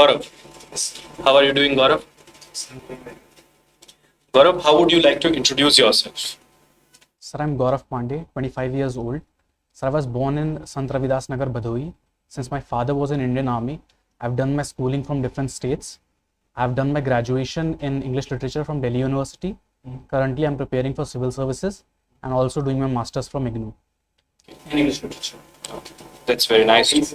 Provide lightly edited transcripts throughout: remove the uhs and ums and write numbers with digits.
Gaurav. How are you doing, Gaurav? Gaurav, how would you like to introduce yourself? Sir, I'm Gaurav Pandey, 25 years old. Sir, I was born in Sant Ravidas Nagar, Bhadoi. Since my father was in Indian Army, I've done my schooling from different states. I've done my graduation in English Literature from Delhi University. Currently, I'm preparing for civil services and also doing my master's from IGNOU. In English literature. Okay. That's very nice.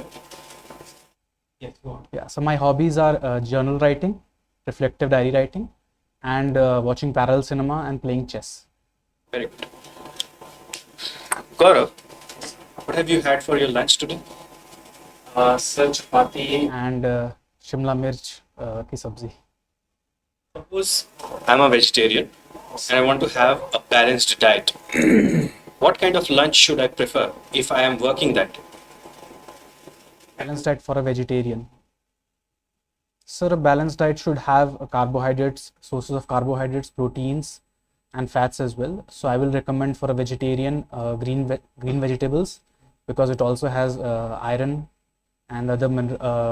Yes, go on. Yeah, so my hobbies are journal writing, reflective diary writing, and watching parallel cinema and playing chess. Very good. Gaurav, what have you had for your lunch today? Sir, chapati. And Shimla Mirch ki sabzi. Suppose I'm a vegetarian and I want to have a balanced diet. What kind of lunch should I prefer if I am working that day? Balanced diet for a vegetarian. Sir, a balanced diet should have carbohydrates, sources of carbohydrates, proteins, and fats as well. So I will recommend for a vegetarian green vegetables, because it also has iron and other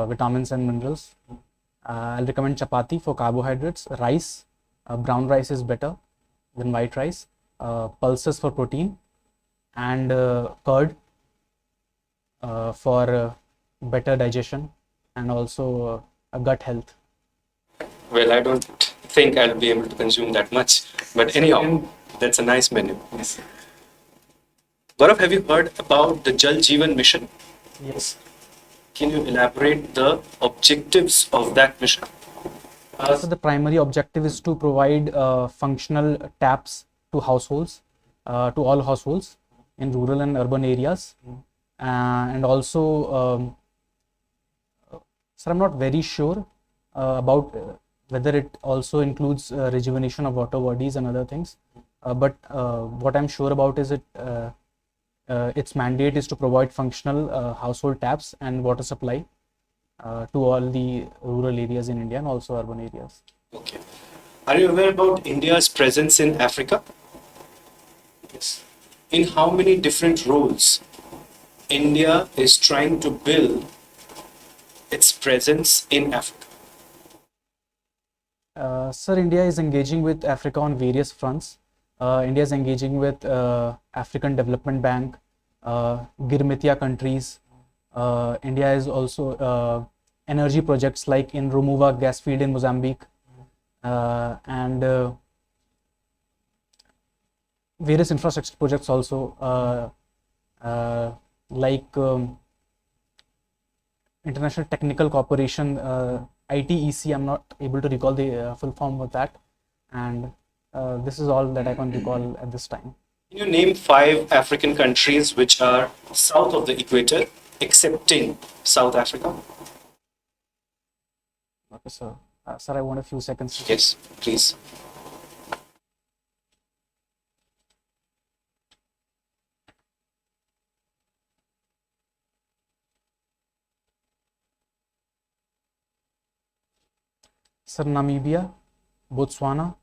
vitamins and minerals. I'll recommend chapati for carbohydrates, rice, brown rice is better than white rice, pulses for protein, and curd for better digestion and also gut health. Well, I don't think I'll be able to consume that much. But anyhow, that's a nice menu. Yes. Gaurav, have you heard about the Jal Jeevan mission? Yes. Can you elaborate the objectives of that mission? So the primary objective is to provide functional taps to households, to all households in rural and urban areas. And also, sir, I'm not very sure about whether it also includes rejuvenation of water bodies and other things. But what I'm sure about is its mandate is to provide functional household taps and water supply to all the rural areas in India and also urban areas. Okay. Are you aware about India's presence in Africa? Yes. In how many different roles India is trying to build its presence in Africa? Sir, India is engaging with Africa on various fronts. India is engaging with African Development Bank, Girmitia countries. India is also energy projects like in Romuva gas field in Mozambique, and various infrastructure projects also, like International Technical Corporation, ITEC. I'm not able to recall the full form of that, and this is all that I can recall at this time. Can you name 5 African countries which are south of the equator, excepting South Africa? Okay, sir. Sir, I want a few seconds. Yes, please. Sir, Namibia, Botswana,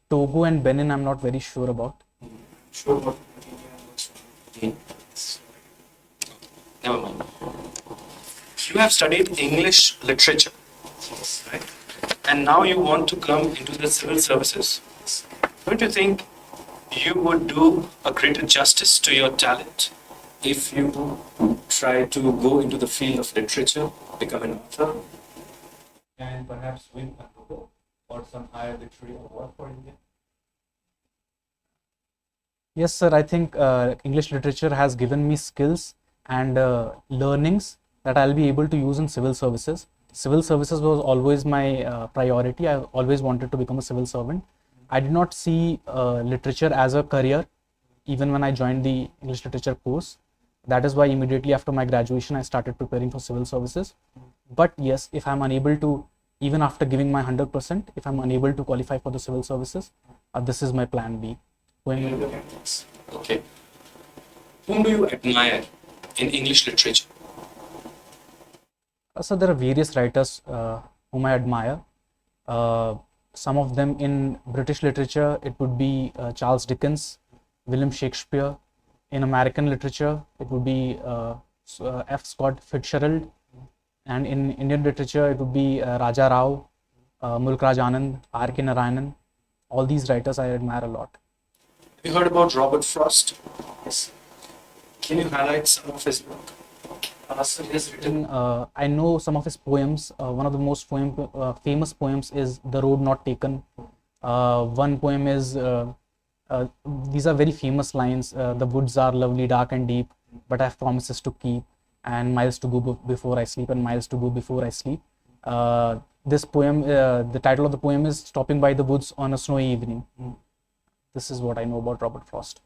Togo and Benin, I'm not very sure about. Sure about Never mind. You have studied English literature, right? And now you want to come into the civil services. Don't you think you would do a greater justice to your talent if you try to go into the field of literature, become an author? And perhaps win a Nobel or some higher literary award for India. Yes, sir. I think English literature has given me skills and learnings that I'll be able to use in civil services. Civil services was always my priority. I always wanted to become a civil servant. I did not see literature as a career even when I joined the English literature course. That is why immediately after my graduation, I started preparing for civil services. But yes, if I'm unable to, even after giving my 100%, if I'm unable to qualify for the civil services, this is my plan B. Okay. Whom do you admire in English literature? So there are various writers whom I admire. Some of them in British literature, it would be Charles Dickens, William Shakespeare. In American literature, it would be F. Scott Fitzgerald, and in Indian literature it would be Raja Rao, Mulk Raj Anand, R.K. Narayanan. All these writers I admire a lot. Have you heard about Robert Frost? Yes. Can you highlight some of his work? So he has written. I know some of his poems. One of the most famous poems is "The Road Not Taken." One poem is these are very famous lines. The woods are lovely, dark and deep, but I have promises to keep, and miles to go before I sleep, and miles to go before I sleep. This poem, the title of the poem is "Stopping by the Woods on a Snowy Evening." This is what I know about Robert Frost.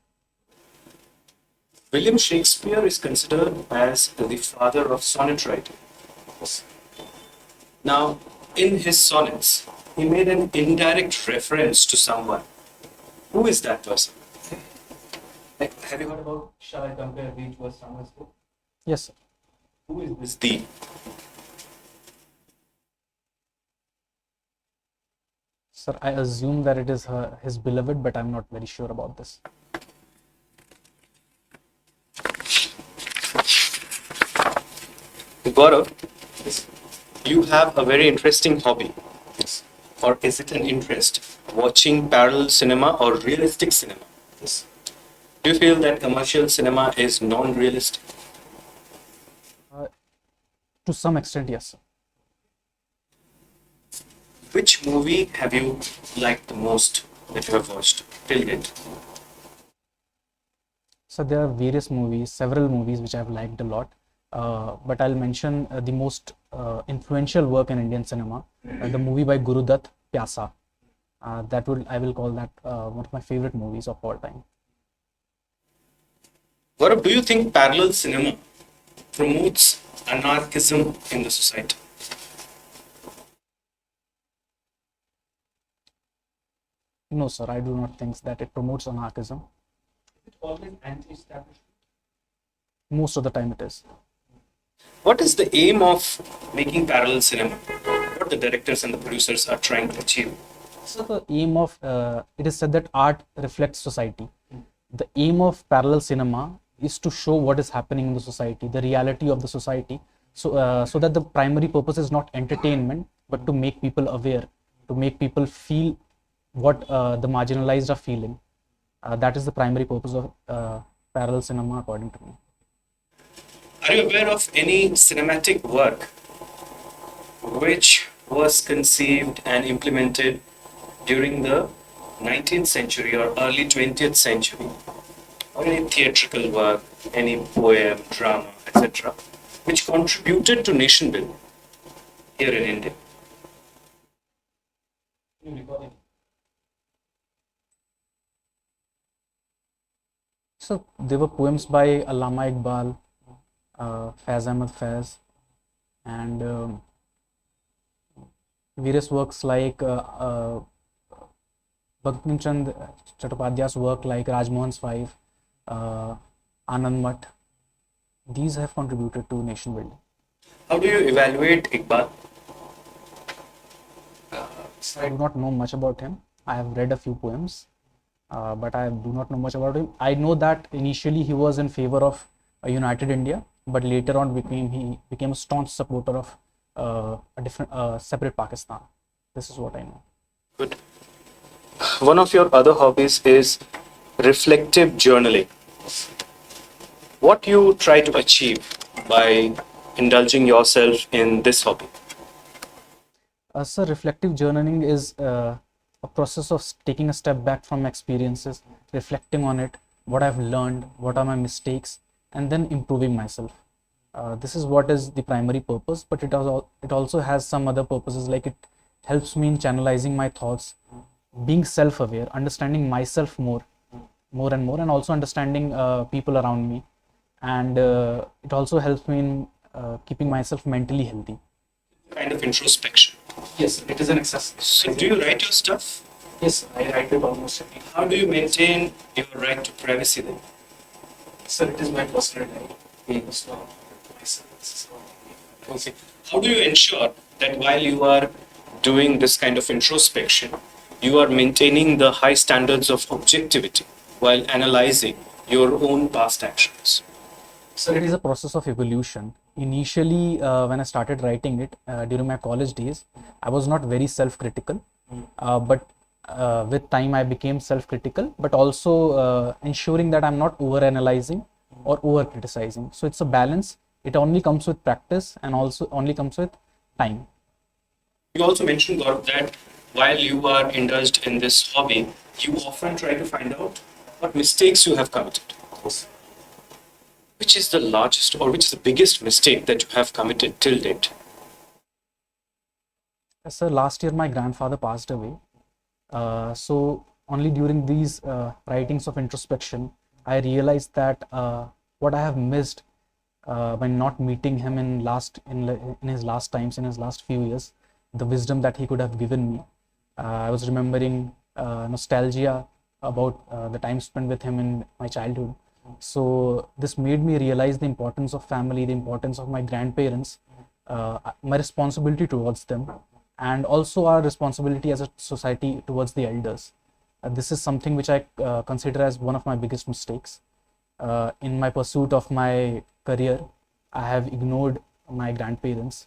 William Shakespeare is considered as the father of sonnet writing. Now, in his sonnets, he made an indirect reference to someone. Who is that person? Like, have you heard about "Shall I compare thee to a summer's book"? Yes, sir. Who is this thee? Sir, I assume that it is his beloved, but I'm not very sure about this. Gaurav, you have a very interesting hobby. Or is it an interest? Watching parallel cinema or realistic cinema? Yes. Do you feel that commercial cinema is non-realistic? To some extent, yes, sir. Which movie have you liked the most that you have watched till date? So there are various movies, several movies which I've liked a lot. But I'll mention the most influential work in Indian cinema, the movie by Guru Dutt, Pyasa. I will call that one of my favorite movies of all time. Gaurav, do you think parallel cinema promotes anarchism in the society? No, sir, I do not think that it promotes anarchism. Is it always anti-establishment? Most of the time it is. What is the aim of making parallel cinema? What the directors and the producers are trying to achieve? So the aim of, it is said that art reflects society. The aim of parallel cinema is to show what is happening in the society, the reality of the society. So, so that the primary purpose is not entertainment, but to make people aware, to make people feel what the marginalized are feeling. That is the primary purpose of parallel cinema, according to me. Are you aware of any cinematic work which was conceived and implemented during the 19th century or early 20th century? Or any theatrical work, any poem, drama, etc., which contributed to nation building here in India? So there were poems by Allama Iqbal, Faiz Ahmed Faiz, and various works like Bankim Chand Chattopadhyay's work like Rajmohan's Five, Anand Math. These have contributed to nation building. How do you evaluate Iqbal? I do not know much about him. I have read a few poems, but I do not know much about him. I know that initially he was in favor of a united India, but later on he became a staunch supporter of a different separate Pakistan. This is what I know. Good. One of your other hobbies is reflective journaling. What you try to achieve by indulging yourself in this hobby? So reflective journaling is a process of taking a step back from experiences, reflecting on it, what I've learned, what are my mistakes, and then improving myself. This is what is the primary purpose, but it also has some other purposes, like it helps me in channelizing my thoughts, being self-aware, understanding myself more and more, and also understanding people around me. And it also helps me in keeping myself mentally healthy. Kind of introspection. Yes, it is an exercise. So do you write your stuff? Yes, I write it almost every day. How do you maintain your right to privacy then? Sir, it is my personal life. Hmm. So, myself. Okay. How do you ensure that while you are doing this kind of introspection, you are maintaining the high standards of objectivity while analyzing your own past actions? Sir, It is a process of evolution. Initially, when I started writing it during my college days, I was not very self-critical, but with time I became self-critical, but also ensuring that I'm not over-analyzing or over-criticizing. So it's a balance. It only comes with practice and also only comes with time. You also mentioned, Gaurav, that while you are indulged in this hobby, you often try to find out what mistakes you have committed. Which is the largest or which is the biggest mistake that you have committed till date? Sir, last year my grandfather passed away. So only during these writings of introspection, I realized that what I have missed by not meeting him in his last times, in his last few years, the wisdom that he could have given me. I was remembering nostalgia about the time spent with him in my childhood. So this made me realize the importance of family, the importance of my grandparents, my responsibility towards them, and also our responsibility as a society towards the elders. This is something which I consider as one of my biggest mistakes. In my pursuit of my career, I have ignored my grandparents.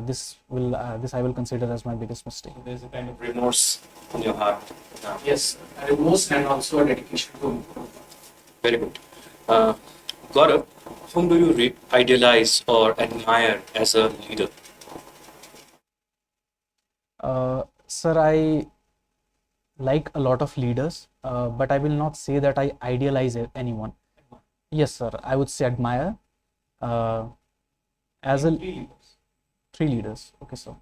This I will consider as my biggest mistake. There's a kind of remorse in your heart now. yes, a remorse and also a dedication to improve. Very good. Gaurav, whom do you idealize or admire as a leader? Sir, I like a lot of leaders, but I will not say that I idealize anyone. Yes, sir, I would say admire. As a three leaders. Okay, sir.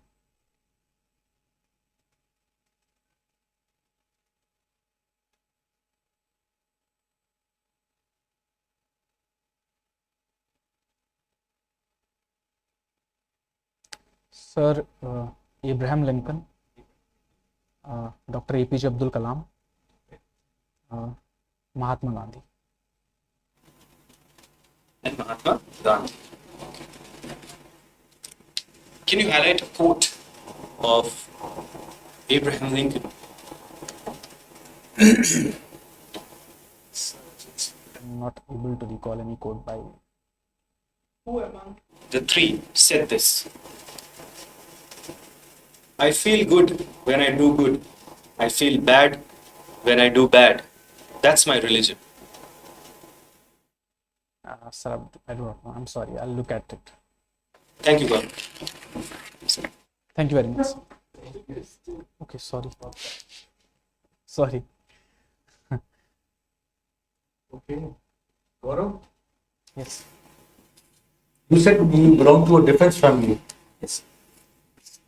Sir, Abraham Lincoln, Dr. APJ Abdul Kalam, Mahatma Gandhi. And Mahatma Gandhi. Can you highlight a quote of Abraham Lincoln? I'm not able to recall any quote by. Who among the three said this? I feel good when I do good. I feel bad when I do bad. That's my religion. Sir, I don't know. I'm sorry. I'll look at it. Thank you, Gaurav. Thank you very much. Okay, sorry. Sorry. Okay. Gaurav, Yes. you said you belong to a defense family. Yes.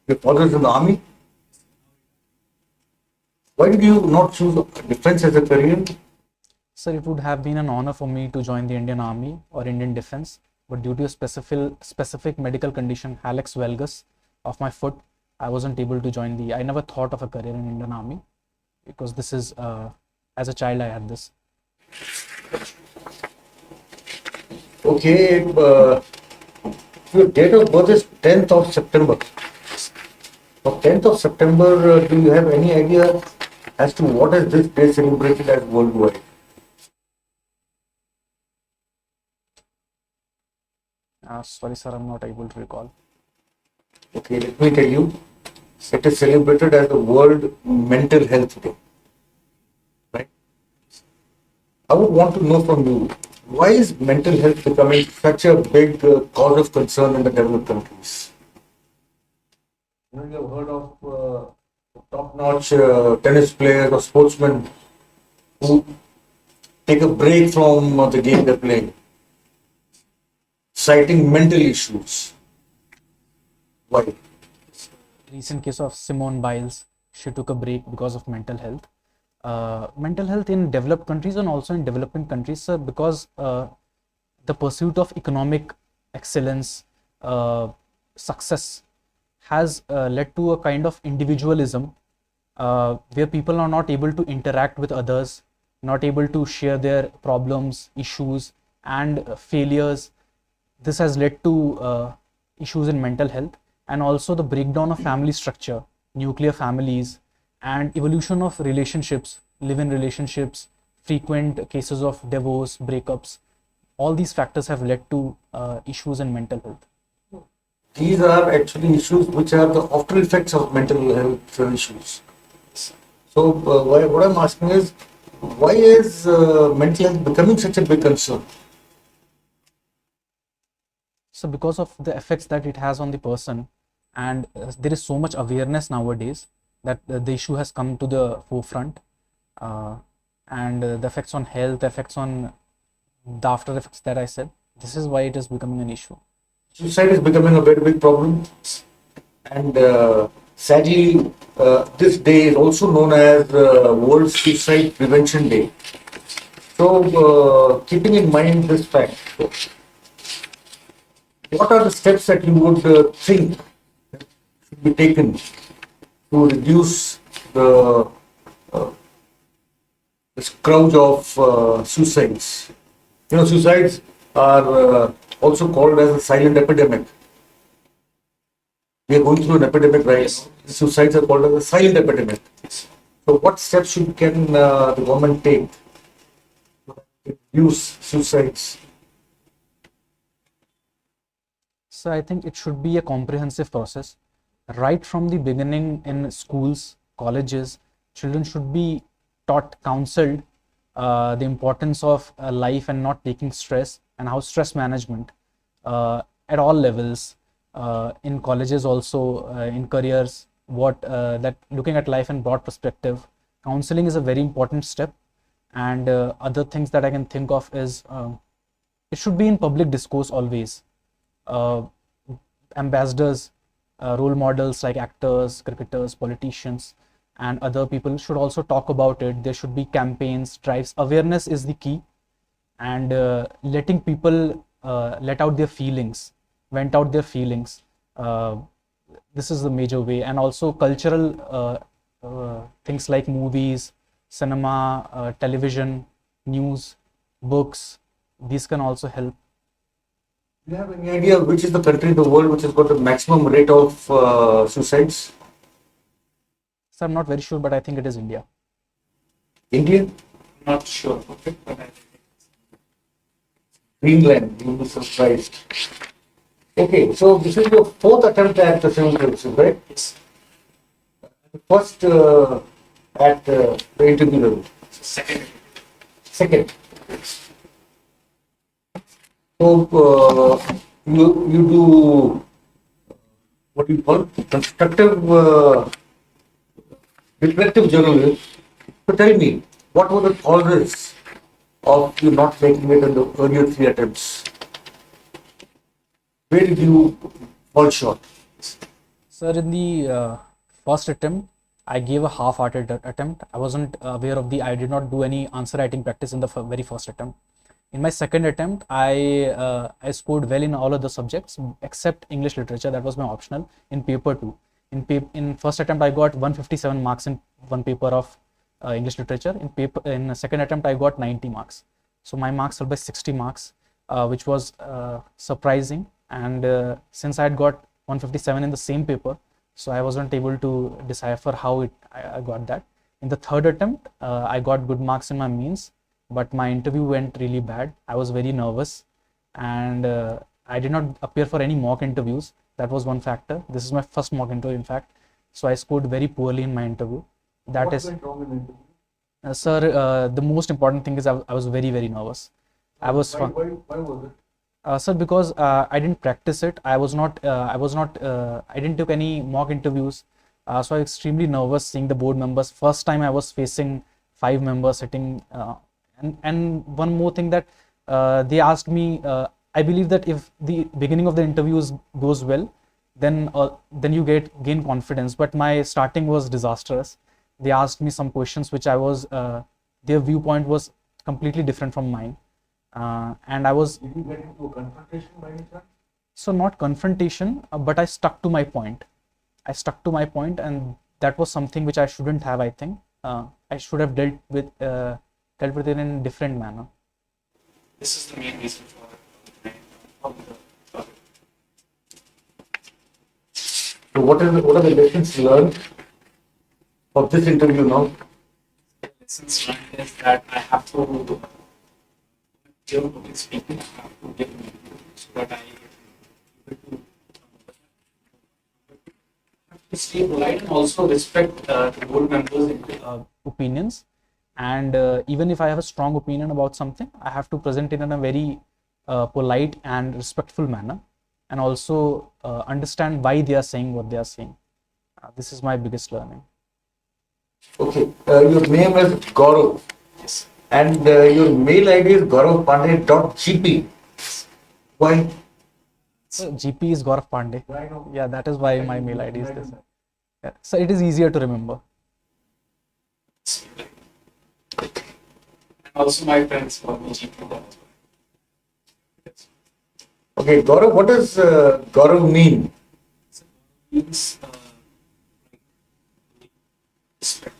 Your father is in the army. Why did you not choose defense as a career? Sir, it would have been an honor for me to join the Indian Army or Indian Defense, but due to a specific medical condition, hallux valgus, of my foot, I wasn't able to join the. I never thought of a career in Indian Army because this is as a child I had this. Okay. Your date of birth is 10th of September. On 10th of September, do you have any idea as to what is this day celebrated as worldwide? Sorry, sir, I'm not able to recall. Okay, let me tell you. It is celebrated as the World Mental Health Day. Right? I would want to know from you, why is mental health becoming such a big cause of concern in the developed countries? You know, you have heard of top-notch tennis players or sportsmen who take a break from the game they're playing, citing mental issues. Why? Recent case of Simone Biles, she took a break because of mental health. Mental health in developed countries and also in developing countries, sir, because the pursuit of economic excellence, success has led to a kind of individualism where people are not able to interact with others, not able to share their problems, issues, and failures. This has led to issues in mental health, and also the breakdown of family structure, nuclear families, and evolution of relationships, live-in relationships, frequent cases of divorce, breakups. all these factors have led to issues in mental health. These are actually issues which are the after effects of mental health issues. So, what I'm asking is, why is mental health becoming such a big concern? So because of the effects that it has on the person, and there is so much awareness nowadays that the issue has come to the forefront, and the effects on health, the effects on the after effects that I said, this is why it is becoming an issue. Suicide is becoming a very big problem, and sadly, this day is also known as World Suicide Prevention Day. So, keeping in mind this fact, what are the steps that you would think should be taken to reduce the scourge of suicides? You know, suicides are also called as a silent epidemic. We are going through an epidemic right now. Suicides are called as a silent epidemic. So, what steps can the government take to reduce suicides? So I think it should be a comprehensive process. Right from the beginning in schools, colleges, children should be taught, counseled the importance of life and not taking stress, and how stress management at all levels, in colleges also, in careers, what that looking at life in broad perspective. Counseling is a very important step, and other things that I can think of is it should be in public discourse always. Ambassadors, role models like actors, cricketers, politicians, and other people should also talk about it. There should be campaigns, drives. Awareness is the key, and letting people let out their feelings, vent out their feelings. This is the major way, and also cultural things like movies, cinema, television, news, books. These can also help. Do you have any idea which is the country in the world which has got the maximum rate of suicides? So I'm not very sure, but I think it is India. India? Not sure. Okay. But I think Greenland, you'll be surprised. Okay, so this is your fourth attempt at the civil services, right? it's The first at the interview level. second. Second. So you do what do you call constructive reflective journalism. So tell me, what were the causes of you not making it in the earlier three attempts? Where did you fall short? Sir, in the first attempt, I gave a half-hearted attempt. I wasn't aware of I did not do any answer writing practice in the very first attempt. In my second attempt, I scored well in all of the subjects except English literature. That was my optional in paper 2. In first attempt, I got 157 marks in one paper of English literature. In the second attempt, I got 90 marks. So my marks fell by 60 marks, which was surprising. And since I had got 157 in the same paper, so I wasn't able to decipher how I got that. In the third attempt, I got good marks in my means, but my interview went really bad. I was very nervous, and I did not appear for any mock interviews. That was one factor. This is my first mock interview, in fact. So I scored very poorly in my interview. That What is, went wrong in the interview? sir, the most important thing is I was very, very nervous. I was Why was it? sir, because I didn't practice it. I didn't took any mock interviews. So I was extremely nervous seeing the board members. First time I was facing 5 members sitting. And one more thing that they asked me, I believe that if the beginning of the interviews goes well, then you gain confidence. But my starting was disastrous. They asked me some questions which their viewpoint was completely different from mine. And I was, Did you get into a confrontation by any chance? so not confrontation, but I stuck to my point. And that was something which I shouldn't have, I think. I should have dealt with it in a different manner. This is the main reason for So what are the lessons learned of this interview now? lessons learned is that I have to Your public speaking, I have to give me so that I able to stay polite and also respect the board members. Opinions, and even if I have a strong opinion about something, I have to present it in a very polite and respectful manner, and also understand why they are saying what they are saying. This is my biggest learning. Okay, your name is Gaurav, Yes. and your mail ID is gauravpandey.gp. Why? So GP is Gaurav Pandey. Yeah, that is why my mail ID is this. Yeah. So it is easier to remember. And also my friends call me GP. That's why. Yes. Okay, Gaurav, what does Gaurav mean? So, means respect.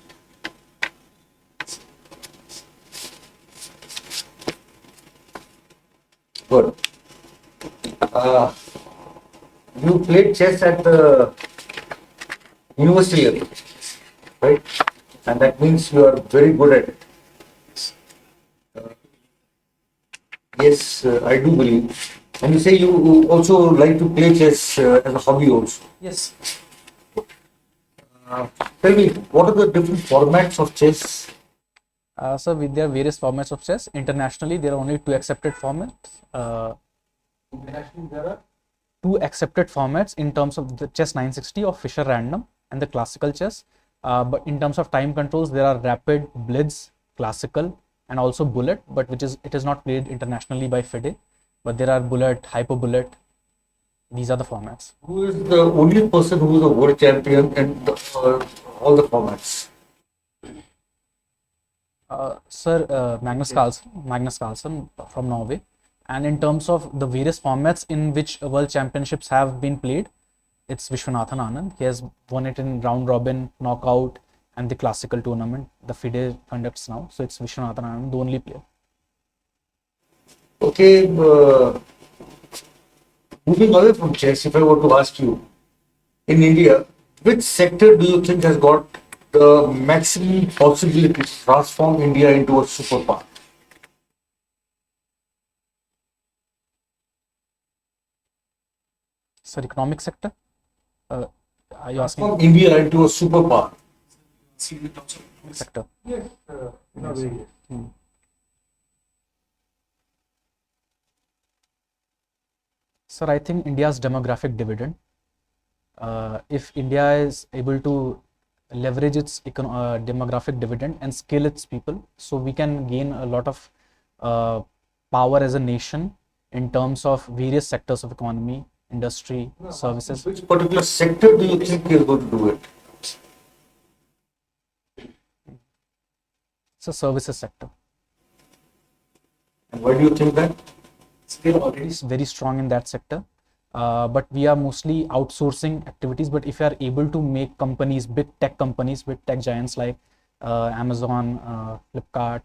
Good. You played chess at the university level, right? And that means you are very good at it. Yes, I do believe. And you say you also like to play chess as a hobby also. Yes. Tell me, what are the different formats of chess? So with there are various formats of chess. Internationally, there are only two accepted formats. Internationally, there are two accepted formats in terms of the chess 960 of Fischer Random and the classical chess. But in terms of time controls, there are rapid, blitz, classical, and also bullet. But it is not played internationally by FIDE. But there are bullet, hyper bullet. These are the formats. Who is the only person who is a world champion in all the formats? Sir, Magnus Carlsen from Norway. And in terms of the various formats in which world championships have been played, it's Vishwanathan Anand. He has won it in round robin, knockout, and the classical tournament. The FIDE conducts now. So it's Vishwanathan Anand, the only player. Okay, moving away from chess, if I were to ask you, in India, which sector do you think has got the maximum possibility to transform India into a superpower? Sir, economic sector? Are you asking? Transform India into a superpower. See in terms of Sector. Yes, Sir, I think India's demographic dividend. If India is able to leverage its demographic dividend and skill its people, so we can gain a lot of power as a nation in terms of various sectors of economy, industry, services. Which particular sector do you think is going to do it? It's a services sector. And why do you think that? they're already Is very strong in that sector, but we are mostly outsourcing activities. But if you are able to make companies, big tech giants like Amazon, Flipkart,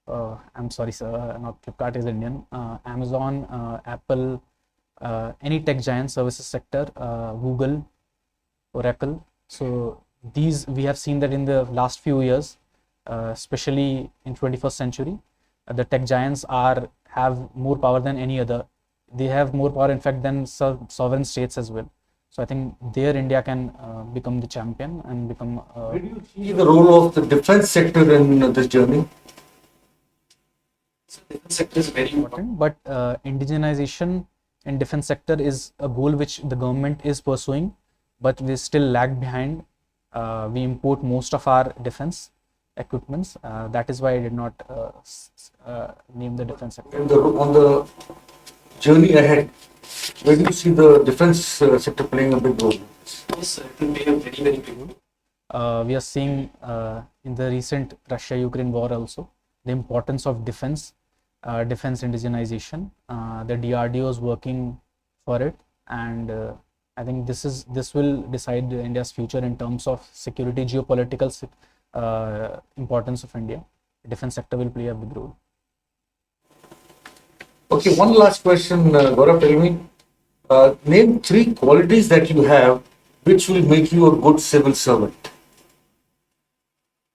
I'm sorry sir, not Flipkart is Indian, Amazon, Apple, any tech giant services sector, Google, Oracle. So these, we have seen that in the last few years, especially in 21st century, the tech giants have more power than any other. They have more power, in fact, than sovereign states as well. So I think there India can become the champion and become. Where do you see the role of the defense sector in this journey? so defense sector is very important. But indigenization in defense sector is a goal which the government is pursuing, but we still lag behind. We import most of our defense equipments. That is why I did not name the defense sector. On the journey ahead, where do you see the defense sector playing a big role? Yes, it will play a very, very big role. We are seeing in the recent Russia-Ukraine war also the importance of defense indigenization. The DRDO is working for it, and I think this will decide India's future in terms of security, geopolitical importance of India. Defense sector will play a big role. Okay, one last question, Gaurav, tell me. Name 3 qualities that you have which will make you a good civil servant.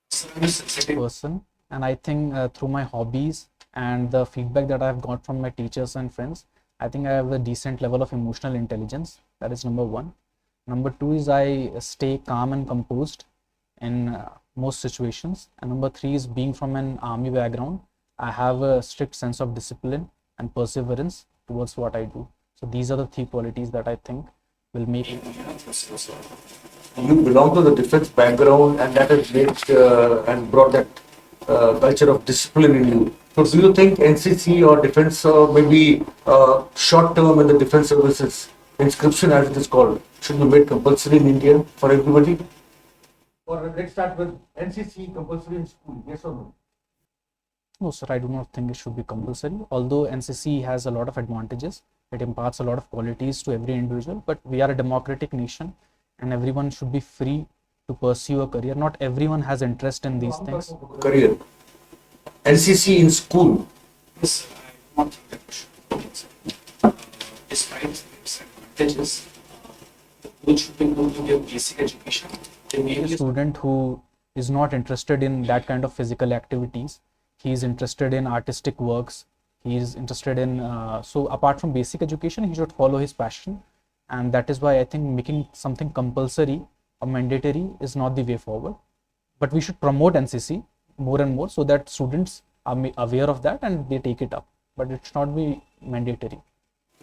So I'm a sensitive Person, and I think through my hobbies and the feedback that I've got from my teachers and friends, I think I have a decent level of emotional intelligence. That is number one. Number two is I stay calm and composed in most situations. And number three is, being from an army background, I have a strict sense of discipline and perseverance towards what I do. So these are the three qualities that I think will make You belong to the defense background, and that has made and brought that culture of discipline in you. So, do you think NCC or defense, or maybe short term in the defense services, inscription as it is called, should be made compulsory in India for everybody? Or let's start with NCC compulsory in school, yes or no? No, sir, I do not think it should be compulsory. Although NCC has a lot of advantages, it imparts a lot of qualities to every individual, but we are a democratic nation and everyone should be free to pursue a career. Not everyone has interest in these things. Career. NCC in school. Yes, I want to despite its advantages, which should be able to give basic education. They may A be student who is not interested in that kind of physical activities, he is interested in artistic works, he is interested in, so apart from basic education, he should follow his passion. And that is why I think making something compulsory or mandatory is not the way forward. But we should promote NCC more and more so that students are aware of that and they take it up. But it should not be mandatory.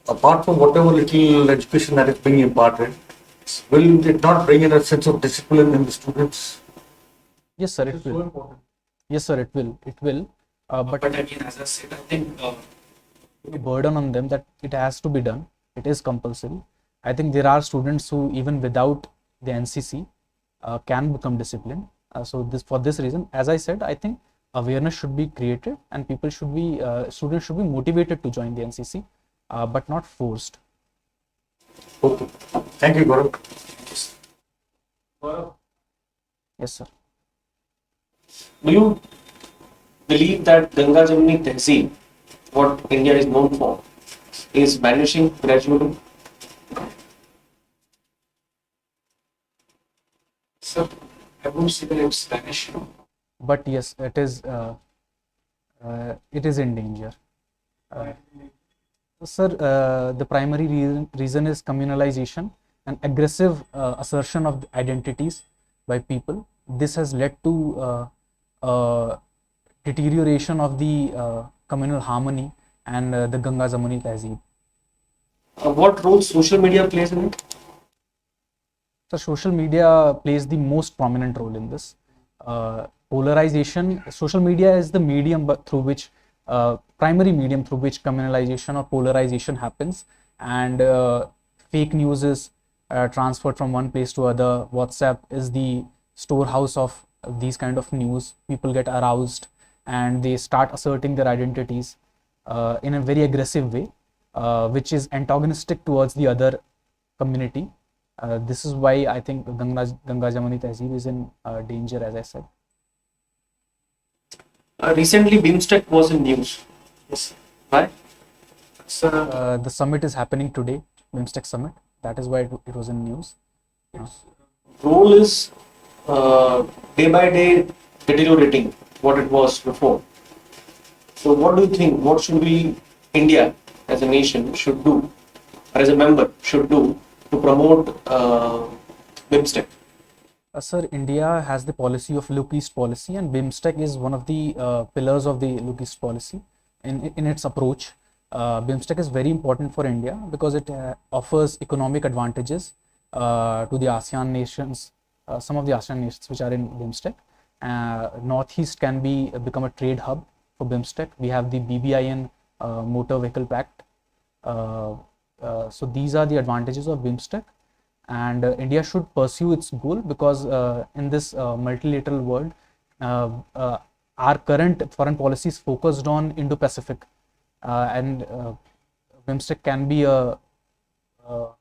Apart from whatever little education that is being imparted, will it not bring in a sense of discipline in the students? Yes, sir, it will. important. Yes, sir, it will. It will. But but again, as I said, I think a burden on them that it has to be done. It is compulsory. I think there are students who, even without the NCC, can become disciplined. So this, for this reason, as I said, I think awareness should be created and people should be, students should be motivated to join the NCC, but not forced. Okay. Thank you, Gaurav. Yes, sir. Do you believe that Ganga Jamuni Tehzeeb, what India is known for, is vanishing gradually? so I won't say that it's vanishing. But yes, it is in danger. Sir, the primary reason is communalization and aggressive assertion of identities by people. This has led to deterioration of the communal harmony and the Ganga Jamuni Tehzeeb. What role social media plays in it? So social media plays the most prominent role in this. Polarization, social media is the medium through which, primary medium through which communalization or polarization happens, and fake news is transferred from one place to other. WhatsApp is the storehouse of these kind of news. People get aroused and they start asserting their identities in a very aggressive way, which is antagonistic towards the other community. This is why I think Ganga Jamuni Tehzeeb is in danger, as I said. Recently, BIMSTEC was in news. Yes. Why? So The summit is happening today, BIMSTEC summit. That is why it was in news. Role is day by day deteriorating what it was before. So, what do you think? What should we, India as a nation, should do, or as a member should do to promote BIMSTEC? Sir, India has the policy of Look East policy, and BIMSTEC is one of the pillars of the Look East policy. In its approach, BIMSTEC is very important for India because it offers economic advantages to the ASEAN nations, some of the ASEAN nations which are in BIMSTEC. Northeast can become a trade hub for BIMSTEC. We have the BBIN Motor Vehicle Pact. So these are the advantages of BIMSTEC. And India should pursue its goal because in this multilateral world, our current foreign policy is focused on Indo-Pacific, and BIMSTEC can be a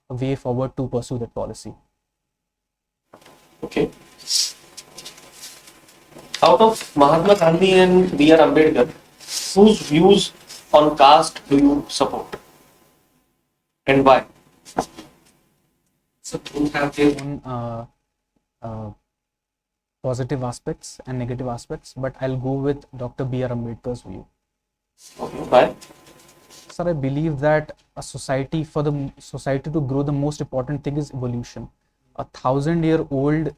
way forward to pursue that policy. Okay. Out of Mahatma Gandhi and B.R. Ambedkar, whose views on caste do you support, and why? so both have their On positive aspects and negative aspects, but I'll go with Dr. B.R. Ambedkar's view. Okay. Why? Sir, I believe that a society, for the society to grow, the most important thing is evolution. A 1,000-year-old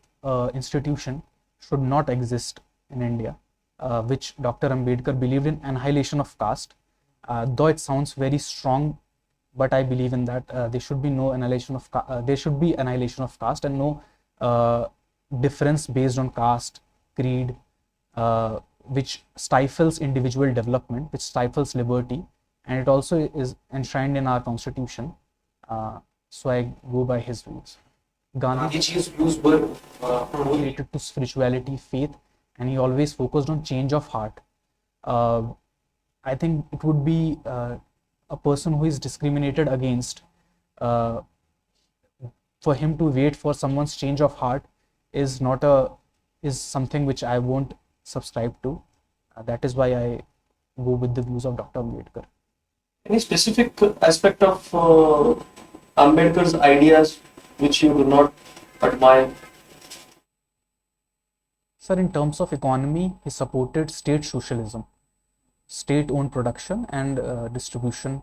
institution should not exist in India, which Dr. Ambedkar believed in annihilation of caste. Though it sounds very strong, but I believe in that there should be no annihilation of there should be annihilation of caste and no difference based on caste, creed, which stifles individual development, which stifles liberty, and it also is enshrined in our constitution. So I go by his views. Gandhi Gandhiji's views were related to spirituality, faith, and he always focused on change of heart. I think it would be a person who is discriminated against. For him to wait for someone's change of heart is not a is something which I won't subscribe to. That is why I go with the views of Dr. Ambedkar. Any specific aspect of Ambedkar's ideas which you do not admire? Sir, in terms of economy, he supported state socialism, state-owned production and distribution,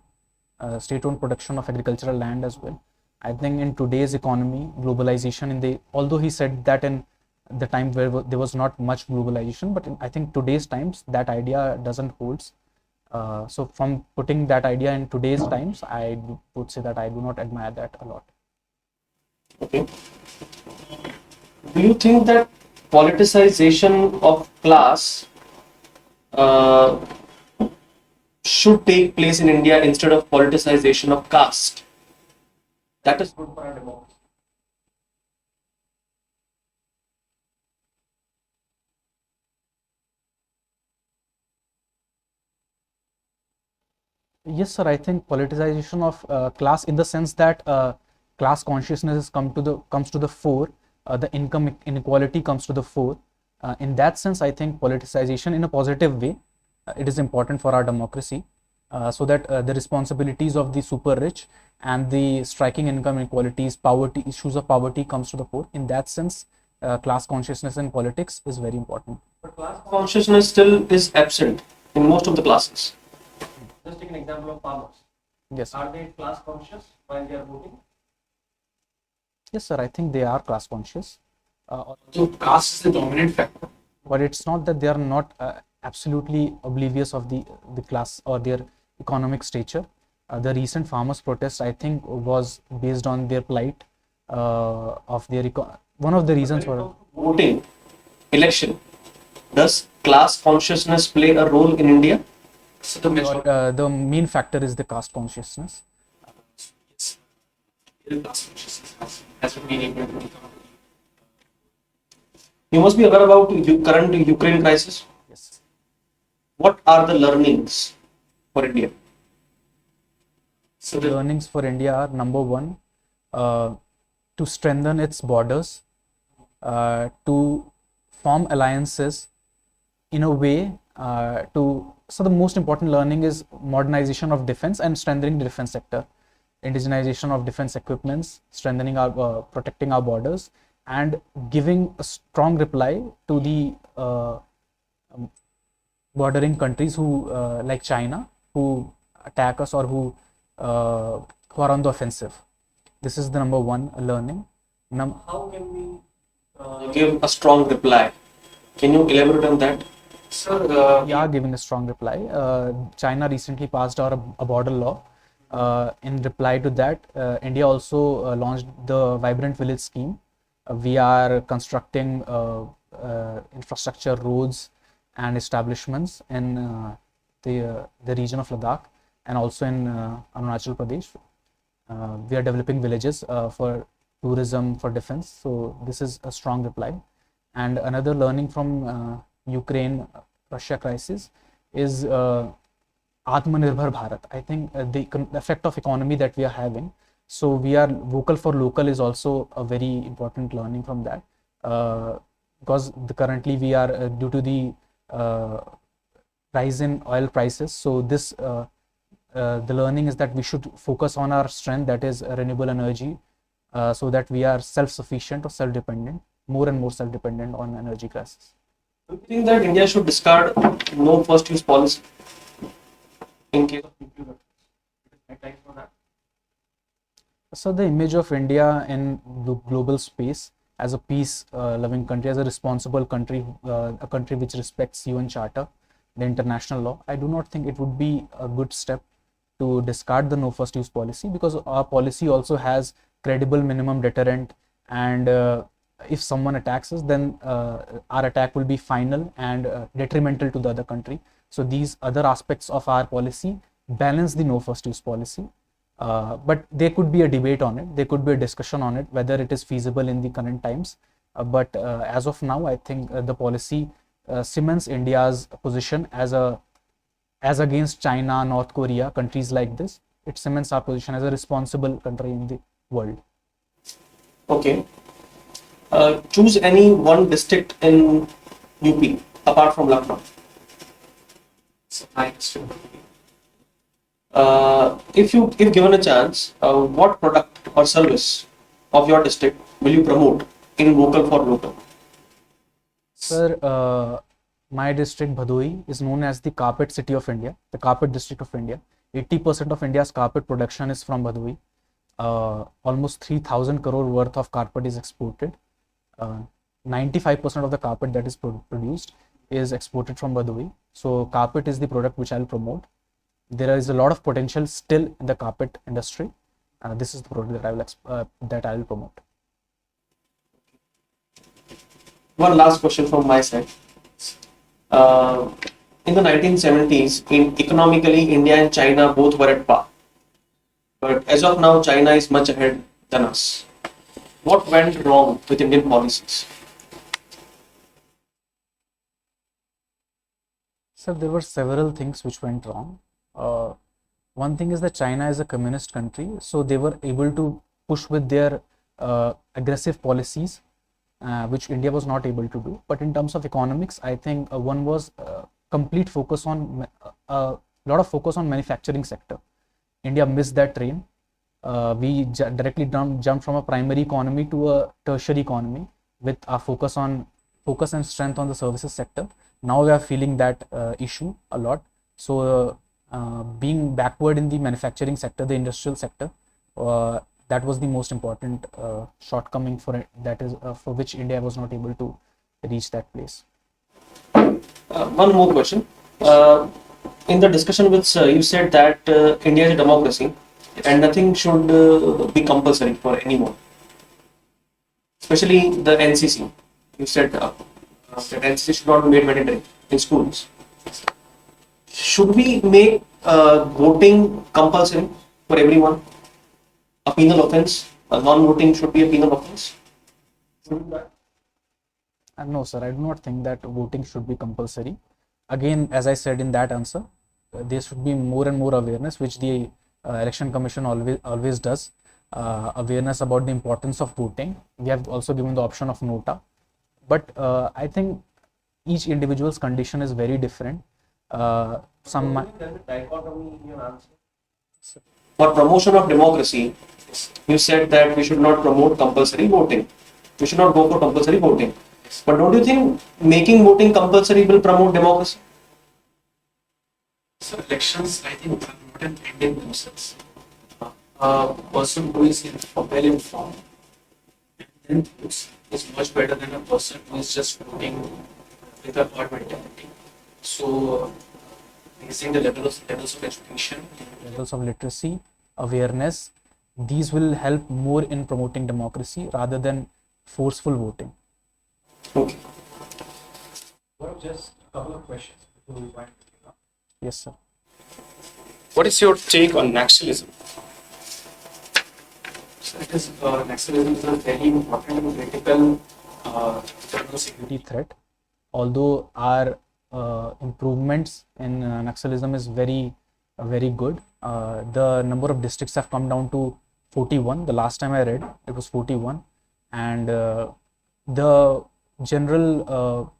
state-owned production of agricultural land as well. I think in today's economy, globalization, although he said that in the time where there was not much globalization, but I think today's times that idea doesn't holds. So from putting that idea in today's times, I would say that I do not admire that a lot. Okay. Do you think that politicization of class should take place in India instead of politicization of caste? That is good for our democracy. Yes, sir. I think politicization of class, in the sense that class consciousness comes to the fore, the income inequality comes to the fore. In that sense, I think politicization in a positive way, it is important for our democracy, so that the responsibilities of the super rich and the striking income inequalities, poverty, issues of poverty comes to the fore. In that sense, class consciousness in politics is very important. But class consciousness still is absent in most of the classes. Just take an example of farmers. Yes, sir. Are they class conscious while they are voting? Yes, sir. I think they are class conscious. so caste is the dominant factor. But it's not that they are not absolutely oblivious of the class or their economic stature. The recent farmers' protest, I think, was based on their plight of their one of the reasons for Voting, election. Does class consciousness play a role in India? So the majority the main factor is the caste consciousness. is real class consciousness has been able to become. You must be aware about current Ukraine crisis. Yes. What are the learnings for India? So The learnings for India are: number one, to strengthen its borders, to form alliances in a way so the most important learning is modernization of defense and strengthening the defense sector, indigenization of defense equipments, strengthening our protecting our borders, and giving a strong reply to the bordering countries who like China, who attack us or who are on the offensive. This is the number one learning. How can we give a strong reply? Can you elaborate on that? Sir, We are giving a strong reply. China recently passed out a border law. In reply to that, India also launched the Vibrant Village scheme. We are constructing infrastructure, roads, and establishments in the region of Ladakh and also in Arunachal Pradesh. We are developing villages for tourism, for defense. So this is a strong reply. And another learning from Ukraine Russia crisis is Atmanirbhar Bharat. I think the effect of economy that we are having. So we are vocal for local is also a very important learning from that, because currently we are due to the rise in oil prices. So this the learning is that we should focus on our strength, that is renewable energy, so that we are self-sufficient or self-dependent, more and more self-dependent on energy crisis. Do you think that India should discard no first use policy? in case of nuclear weapons. It is right time for that. So the image of India in the global space as a peace-loving country, as a responsible country, a country which respects UN Charter, the international law, I do not think it would be a good step to discard the no first use policy, because our policy also has credible minimum deterrent, and if someone attacks us, then our attack will be final and detrimental to the other country. So these other aspects of our policy balance the no first use policy. But there could be a debate on it, there could be a discussion on it, whether it is feasible in the current times. But as of now, I think the policy cements India's position as against China, North Korea, countries like this. It cements our position as a responsible country in the world. Okay. Choose any one district in UP apart from Lucknow. So my district. If given a chance, what product or service of your district will you promote in vocal for local? Sir, my district Bhadoi is known as the carpet city of India, the carpet district of India. 80% of India's carpet production is from Bhadoi. Almost 3,000 crore worth of carpet is exported. 95% of the carpet that is produced is exported from Bhadoi. So carpet is the product which I'll promote. There is a lot of potential still in the carpet industry. This is the product that I will promote. One last question from my side. In the 1970s, economically, India and China both were at par. But as of now, China is much ahead than us. What went wrong with Indian policies? So there were several things which went wrong. One thing is that China is a communist country, so they were able to push with their aggressive policies, which India was not able to do. But in terms of economics, I think one was complete focus on a lot of focus on manufacturing sector. India missed that train. We directly jumped from a primary economy to a tertiary economy with our focus and strength on the services sector. Now we are feeling that issue a lot. So being backward in the manufacturing sector, the industrial sector, that was the most important shortcoming for it. That is for which India was not able to reach that place. One more question. In the discussion with you said that India is a democracy and nothing should be compulsory for anyone, especially the NCC. You said that NCC should not be made mandatory in schools. Should we make voting compulsory for everyone? A penal offense? Non-voting should be a penal offense? No, sir, I do not think that voting should be compulsory. Again, as I said in that answer, there should be more and more awareness, which the Election Commission always does. Awareness about the importance of voting. We have also given the option of nota. But I think each individual's condition is very different. For promotion of democracy, you said that we should not promote compulsory voting. We should not go for compulsory voting. But don't you think making voting compulsory will promote democracy? So elections, I think, are not an end in themselves. A person who is well informed and then votes is much better than a person who is just voting with a herd mentality. So raising the levels of education, levels of literacy, awareness, these will help more in promoting democracy rather than forceful voting. Okay. Gaurav, just a couple of questions before we wind it up. Yes, sir. What is your take on nationalism? So it is nationalism is a very important and critical internal security Threat. Although our improvements in nationalism is very good, the number of districts have come down to 41. The last time I read, it was 41, and the general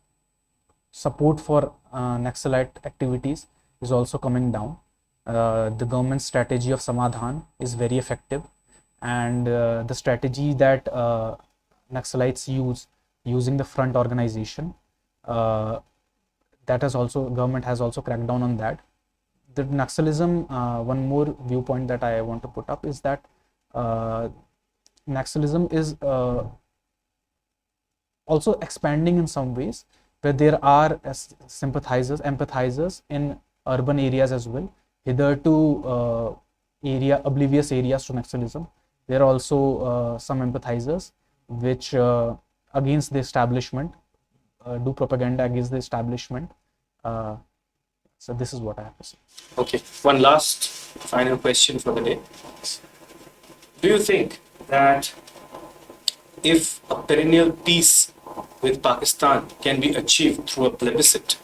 support for Naxalite activities is also coming down. The government strategy of Samadhan is very effective, and the strategy that Naxalites using the front organization, that has also, government has also cracked down on that. the Naxalism, one more viewpoint that I want to put up is that Naxalism is also expanding in some ways, where there are sympathizers, empathizers in urban areas as well. Hitherto oblivious areas to Naxalism, there are also some empathizers which against the establishment, do propaganda against the establishment. So this is what I have to say. Okay, one last final question for the day. Do you think that if a perennial peace with Pakistan can be achieved through a plebiscite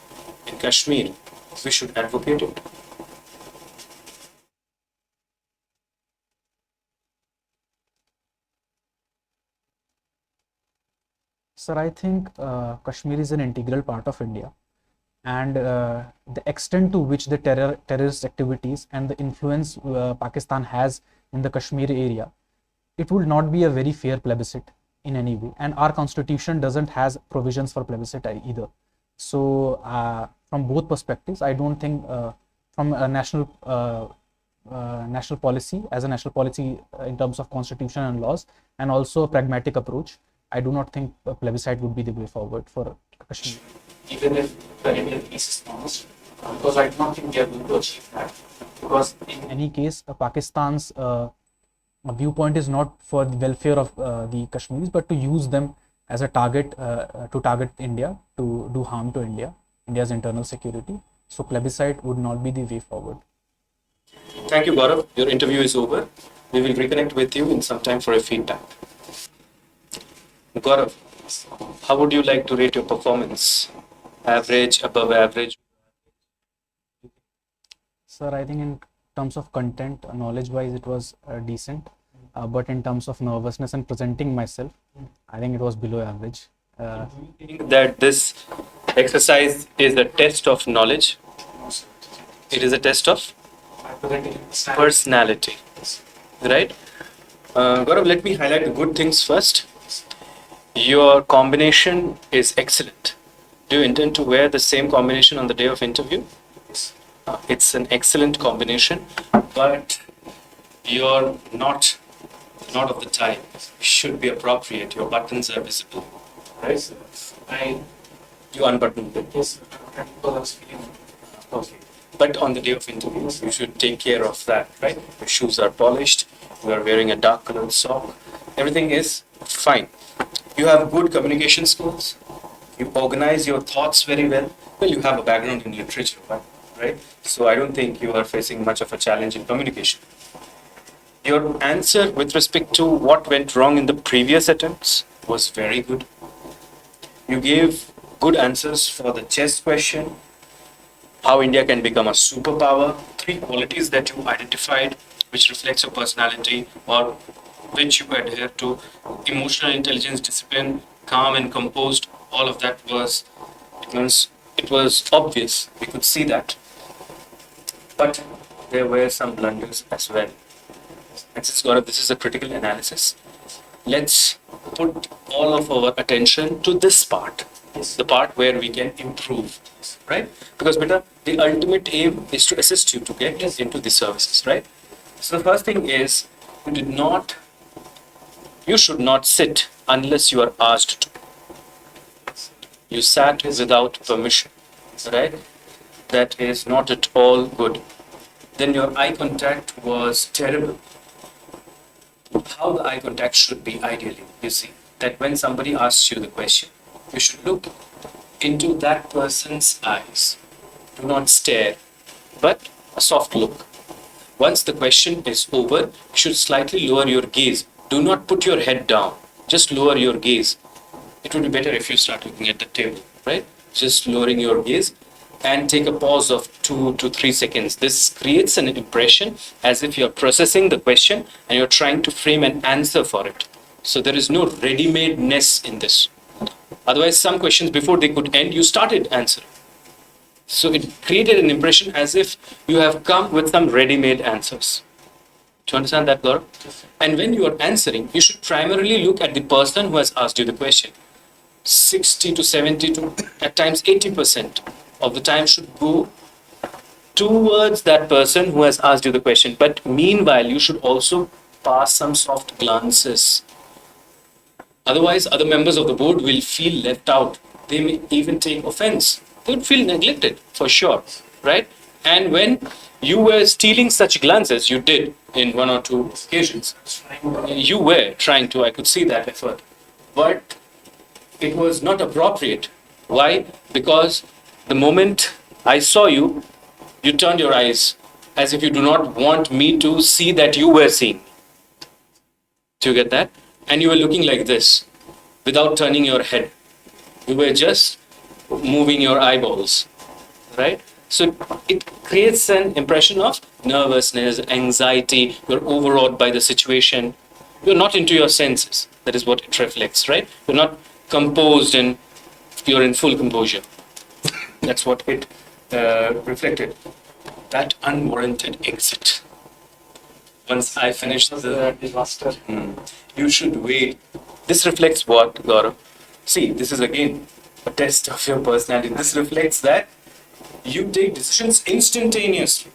in Kashmir, we should advocate it? Sir, I think Kashmir is an integral part of India, and the extent to which the terrorist activities and the influence Pakistan has in the Kashmir area, it would not be a very fair plebiscite in any way, and our constitution doesn't has provisions for plebiscite either. So from both perspectives, I don't think from a national policy, as a national policy in terms of constitution and laws, and also a pragmatic approach, I do not think a plebiscite would be the way forward for Kashmir. Even if perennial peace is promised, because I don't think they are going to achieve that. Because In any case, Pakistan's viewpoint is not for the welfare of the Kashmiris, but to use them as a target to target India, to do harm to India's internal security. So plebiscite would not be the way forward. Thank you, Gaurav. Your interview is over. We will reconnect with you in some time for a feedback. Gaurav, how would you like to rate your performance? Average, above average? Sir, I think in terms of content, knowledge-wise, it was decent. But in terms of nervousness and presenting myself, I think it was below average. Do you think that this exercise is a test of knowledge? It is a test of personality, right? Gaurav, let me highlight the good things first. Your combination is excellent. Do you intend to wear the same combination on the day of interview? It's an excellent combination, but you're not of the time. Should be appropriate. Your buttons are visible, right? You unbuttoned it. yes, because I was feeling Okay. But on the day of interview, you should take care of that, right? Your shoes are polished. You are wearing a dark colored sock. Everything is fine. You have good communication skills. You organize your thoughts very well. Well, you have a background in literature, right? So I don't think you are facing much of a challenge in communication. Your answer with respect to what went wrong in the previous attempts was very good. You gave good answers for the chess question, how India can become a superpower, 3 qualities that you identified which reflects your personality or which you adhere to: emotional intelligence, discipline, calm and composed. All of that was, it was obvious. We could see that. But there were some blunders as well. And since Gaurav, this is a critical analysis, let's put all of our attention to this part. The part where we can improve, right? Because beta, the ultimate aim is to assist you to get into the services, right? So the first thing is, you should not sit unless you are asked to. You sat without permission, right? That is not at all good. Then your eye contact was terrible. How the eye contact should be ideally, you see, that when somebody asks you the question, you should look into that person's eyes. Do not stare, but a soft look. Once the question is over, you should slightly lower your gaze. Do not put your head down. Just lower your gaze. It would be better if you start looking at the table, right? Just lowering your gaze and take a pause of 2 to 3 seconds. This creates an impression as if you're processing the question and you're trying to frame an answer for it. So there is no ready-made-ness in this. Otherwise, some questions before they could end, you started answering. So it created an impression as if you have come with some ready-made answers. Do you understand that, Gaurav? And when you are answering, you should primarily look at the person who has asked you the question. 60 to 70 to at times 80% of the time should go towards that person who has asked you the question. But meanwhile, you should also pass some soft glances. Otherwise, other members of the board will feel left out. They may even take offense. They would feel neglected, for sure, right? And when you were stealing such glances, you did in one or two occasions. You were trying to, I could see that effort. But it was not appropriate. Why? Because the moment I saw you, you turned your eyes as if you do not want me to see that you were seeing. Do you get that? And you were looking like this without turning your head. You were just moving your eyeballs, right? So it creates an impression of nervousness, anxiety. You're overawed by the situation. You're not into your senses. That is what it reflects, right? You're not composed and you're in full composure. That's what it reflected. That unwarranted exit. Once I finish the disaster. you should wait. This reflects what, Gaurav? See, this is again a test of your personality. This reflects that you take decisions instantaneously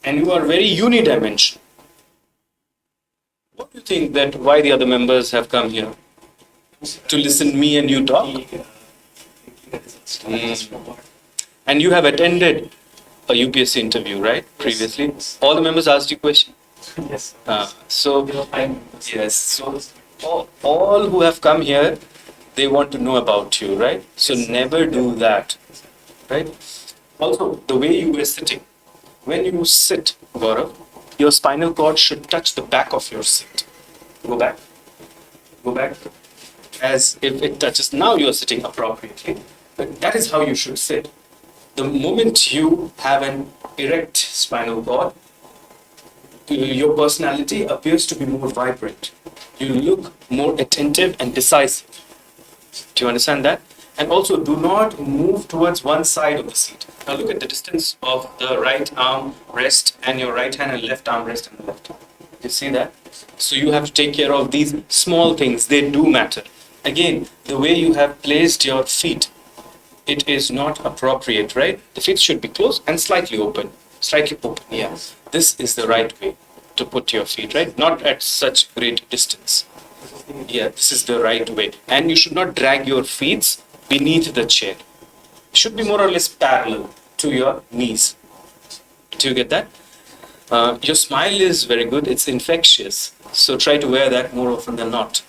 and you are very unidimensional. What do you think that why the other members have come here? To listen me and you talk? And you have attended a UPSC interview, right? Previously. All the members asked you questions. Yes. So all who have come here, they want to know about you, right? So never do that, right? Also, the way you were sitting, when you sit, Gaurav, your spinal cord should touch the back of your seat. Go back, as if it touches. Now you are sitting appropriately, but that is how you should sit. The moment you have an erect spinal cord, your personality appears to be more vibrant. You look more attentive and decisive. Do you understand that? And also, do not move towards one side of the seat. Now look at the distance of the right arm rest and your right hand and left arm rest and the left arm. You see that? So you have to take care of these small things. They do matter. Again, the way you have placed your feet, it is not appropriate, right? The feet should be closed and slightly open. Slightly open, yeah. This is the right way to put your feet, right? Not at such great distance. Yeah, this is the right way. And you should not drag your feet beneath the chair. It should be more or less parallel to your knees. Do you get that? Your smile is very good. It's infectious. So try to wear that more often than not.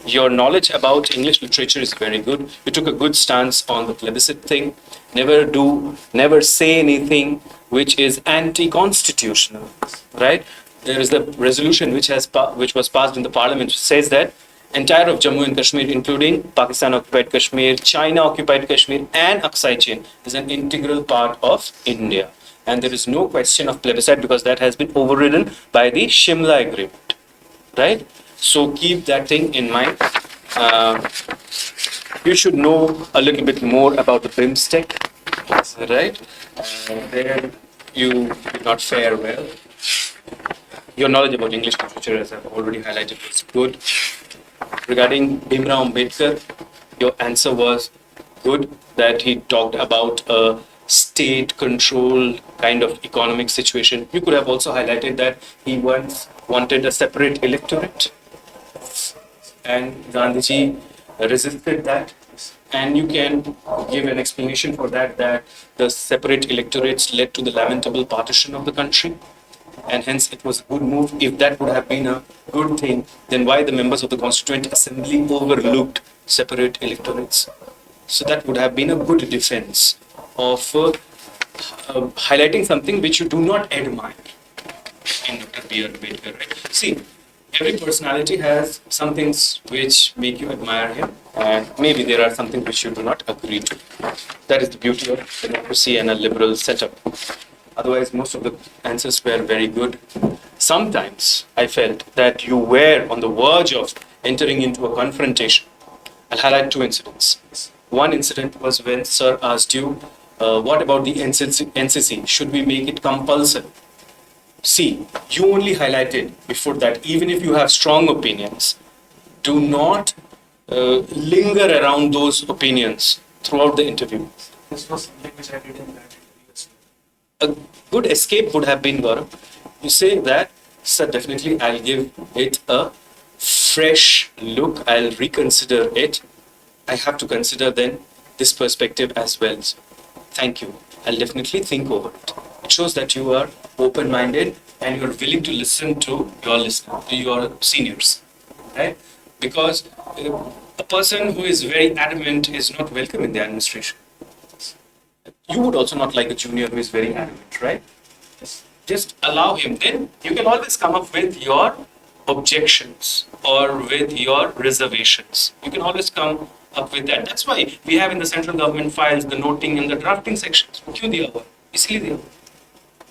Your knowledge about English literature is very good. You took a good stance on the plebiscite thing. Never say anything which is anti-constitutional, right? There is the resolution which was passed in the parliament which says that entire of Jammu and Kashmir, including Pakistan occupied Kashmir, China occupied Kashmir, and Aksai Chin, is an integral part of India. And there is no question of plebiscite because that has been overridden by the Shimla Agreement, right? So keep that thing in mind. You should know a little bit more about the BIMSTEC, right? There you did not fare well. Your knowledge about English literature, as I've already highlighted, was good. Regarding Bhimrao Ambedkar, your answer was good, that he talked about a state-controlled kind of economic situation. You could have also highlighted that he once wanted a separate electorate, and Gandhiji resisted that. And you can give an explanation for that, that the separate electorates led to the lamentable partition of the country. And hence it was a good move. If that would have been a good thing, then why the members of the Constituent Assembly overlooked separate electorates? So that would have been a good defense of highlighting something which you do not admire in Dr. B.R. Ambedkar, right? See, every personality has some things which make you admire him, and maybe there are some things which you do not agree to. That is the beauty of democracy and a liberal setup. Otherwise, most of the answers were very good. Sometimes I felt that you were on the verge of entering into a confrontation. I'll highlight two incidents. One incident was when Sir asked you, what about the NCC? Should we make it compulsory? See, you only highlighted before that, even if you have strong opinions, do not linger around those opinions throughout the interview. This was something which I did in that interview. a good escape would have been, Gaurav, you say that, sir, definitely I'll give it a fresh look, I'll reconsider it. I have to consider then this perspective as well. So, thank you. I'll definitely think over it. It shows that you are open-minded and you're willing to listen to your seniors, right? Because a person who is very adamant is not welcome in the administration. You would also not like a junior who is very adamant, right? Just allow him. Then you can always come up with your objections or with your reservations. You can always come up with that. That's why we have in the central government files the noting and the drafting sections. क्यों दिया हुआ? इसलिए दिया हुआ.